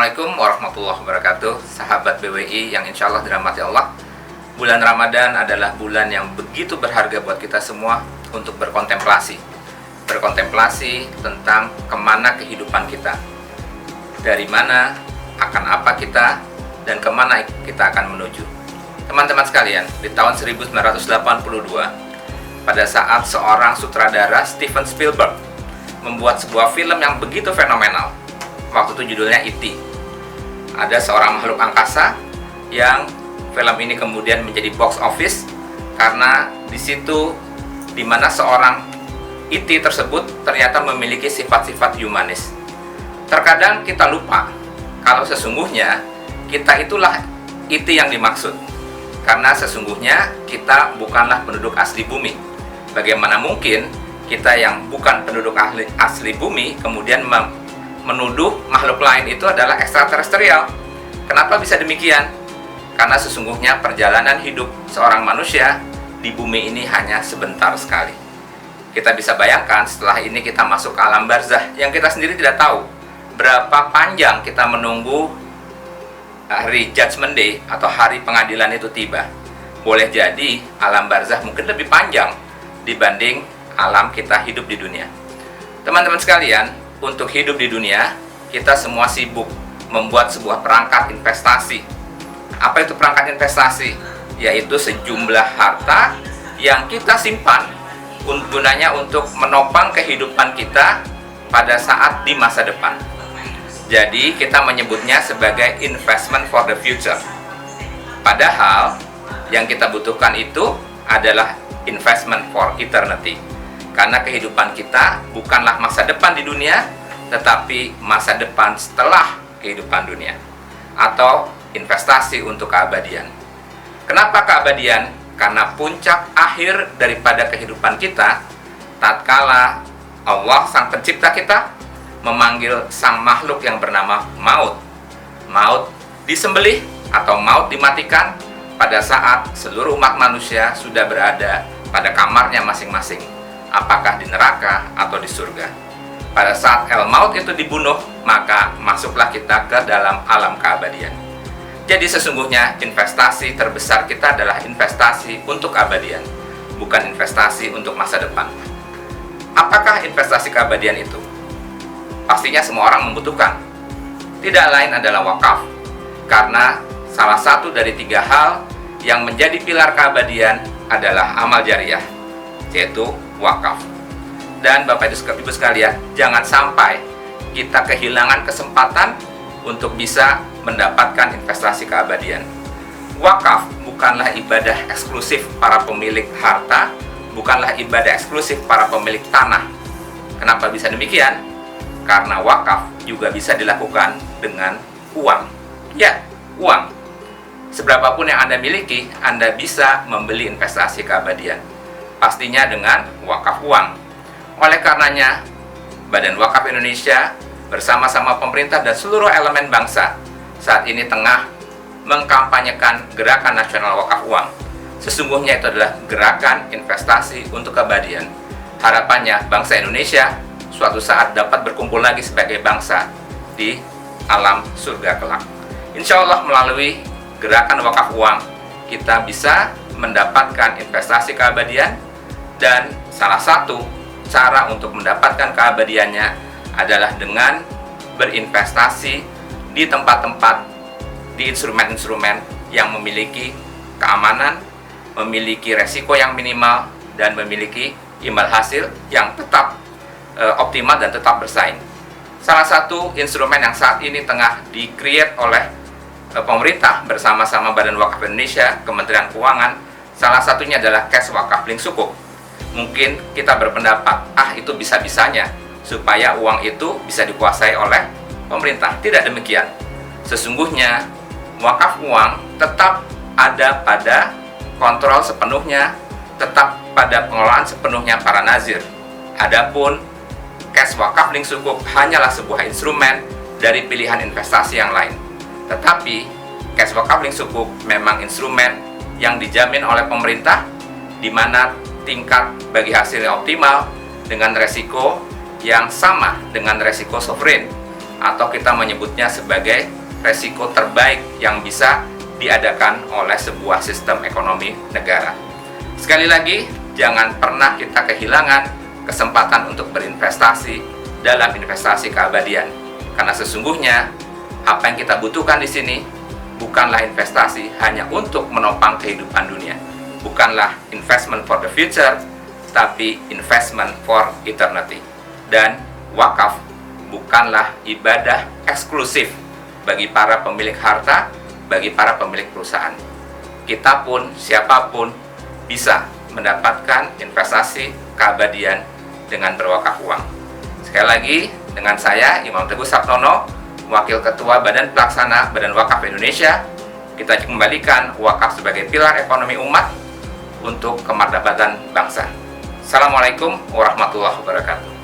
Assalamualaikum warahmatullahi wabarakatuh. Sahabat BWI yang insya Allah dirahmati Allah, bulan Ramadan adalah bulan yang begitu berharga buat kita semua untuk berkontemplasi tentang kemana kehidupan kita, dari mana, akan apa kita, dan kemana kita akan menuju. Teman-teman sekalian, di tahun 1982, pada saat seorang sutradara Steven Spielberg membuat sebuah film yang begitu fenomenal. Waktu itu judulnya E.T. Ada seorang makhluk angkasa yang film ini kemudian menjadi box office karena di situ dimana seorang E.T. tersebut ternyata memiliki sifat-sifat humanis. Terkadang kita lupa kalau sesungguhnya kita itulah E.T. yang dimaksud, karena sesungguhnya kita bukanlah penduduk asli bumi. Bagaimana mungkin kita yang bukan penduduk asli bumi kemudian menuduh makhluk lain itu adalah ekstraterestrial? Kenapa bisa demikian? Karena sesungguhnya perjalanan hidup seorang manusia di bumi ini hanya sebentar sekali. Kita bisa bayangkan setelah ini kita masuk ke alam barzah yang kita sendiri tidak tahu berapa panjang kita menunggu hari Judgment Day atau hari pengadilan itu tiba. Boleh jadi alam barzah mungkin lebih panjang dibanding alam kita hidup di dunia. Teman-teman sekalian, untuk hidup di dunia, kita semua sibuk membuat sebuah perangkat investasi. Apa itu perangkat investasi? Yaitu sejumlah harta yang kita simpan gunanya untuk menopang kehidupan kita pada saat di masa depan. Jadi kita menyebutnya sebagai investment for the future. Padahal yang kita butuhkan itu adalah investment for eternity. Karena kehidupan kita bukanlah masa depan di dunia, tetapi masa depan setelah kehidupan dunia, atau investasi untuk keabadian. Kenapa keabadian? Karena puncak akhir daripada kehidupan kita, tatkala Allah sang pencipta kita memanggil sang makhluk yang bernama maut. Maut disembelih atau maut dimatikan pada saat seluruh umat manusia sudah berada pada kamarnya masing-masing, apakah di neraka atau di surga. Pada saat El-Maut itu dibunuh, maka masuklah kita ke dalam alam keabadian. Jadi sesungguhnya investasi terbesar kita adalah investasi untuk keabadian, bukan investasi untuk masa depan. Apakah investasi keabadian itu? Pastinya semua orang membutuhkan. Tidak lain adalah wakaf, karena salah satu dari 3 hal yang menjadi pilar keabadian adalah amal jariah, yaitu wakaf. Dan Bapak Ibu sekalian, jangan sampai kita kehilangan kesempatan untuk bisa mendapatkan investasi keabadian. Wakaf bukanlah ibadah eksklusif para pemilik harta, bukanlah ibadah eksklusif para pemilik tanah. Kenapa bisa demikian? Karena wakaf juga bisa dilakukan dengan uang. Ya, uang. Seberapapun yang Anda miliki, Anda bisa membeli investasi keabadian. Pastinya dengan wakaf uang. Oleh karenanya, Badan Wakaf Indonesia bersama-sama pemerintah dan seluruh elemen bangsa saat ini tengah mengkampanyekan gerakan nasional wakaf uang. Sesungguhnya itu adalah gerakan investasi untuk keabadian. Harapannya bangsa Indonesia suatu saat dapat berkumpul lagi sebagai bangsa di alam surga kelak. Insya Allah melalui gerakan wakaf uang kita bisa mendapatkan investasi keabadian, dan salah satu cara untuk mendapatkan keabadiannya adalah dengan berinvestasi di tempat-tempat, di instrumen-instrumen yang memiliki keamanan, memiliki resiko yang minimal, dan memiliki imbal hasil yang tetap optimal dan tetap bersaing. Salah satu instrumen yang saat ini tengah di-create oleh pemerintah bersama-sama Badan Wakaf Indonesia, Kementerian Keuangan, salah satunya adalah cash wakaf link sukuk. Mungkin kita berpendapat, itu bisa-bisanya supaya uang itu bisa dikuasai oleh pemerintah. Tidak demikian. Sesungguhnya wakaf uang tetap ada pada kontrol sepenuhnya, tetap pada pengelolaan sepenuhnya para nazir. Adapun cash wakaf link sukuk hanyalah sebuah instrumen dari pilihan investasi yang lain. Tetapi cash wakaf link sukuk memang instrumen yang dijamin oleh pemerintah, di mana tingkat bagi hasilnya optimal dengan resiko yang sama dengan resiko sovereign, atau kita menyebutnya sebagai resiko terbaik yang bisa diadakan oleh sebuah sistem ekonomi negara. Sekali lagi, jangan pernah kita kehilangan kesempatan untuk berinvestasi dalam investasi keabadian. Karena sesungguhnya apa yang kita butuhkan di sini bukanlah investasi hanya untuk menopang kehidupan dunia. Bukanlah investment for the future, tapi investment for eternity. Dan wakaf bukanlah ibadah eksklusif bagi para pemilik harta, bagi para pemilik perusahaan. Kita pun, siapapun bisa mendapatkan investasi keabadian dengan berwakaf uang. Sekali lagi, dengan saya, Imam Teguh Saptono, Wakil Ketua Badan Pelaksana Badan Wakaf Indonesia, kita kembalikan wakaf sebagai pilar ekonomi umat untuk kemartabahan bangsa. Assalamualaikum warahmatullahi wabarakatuh.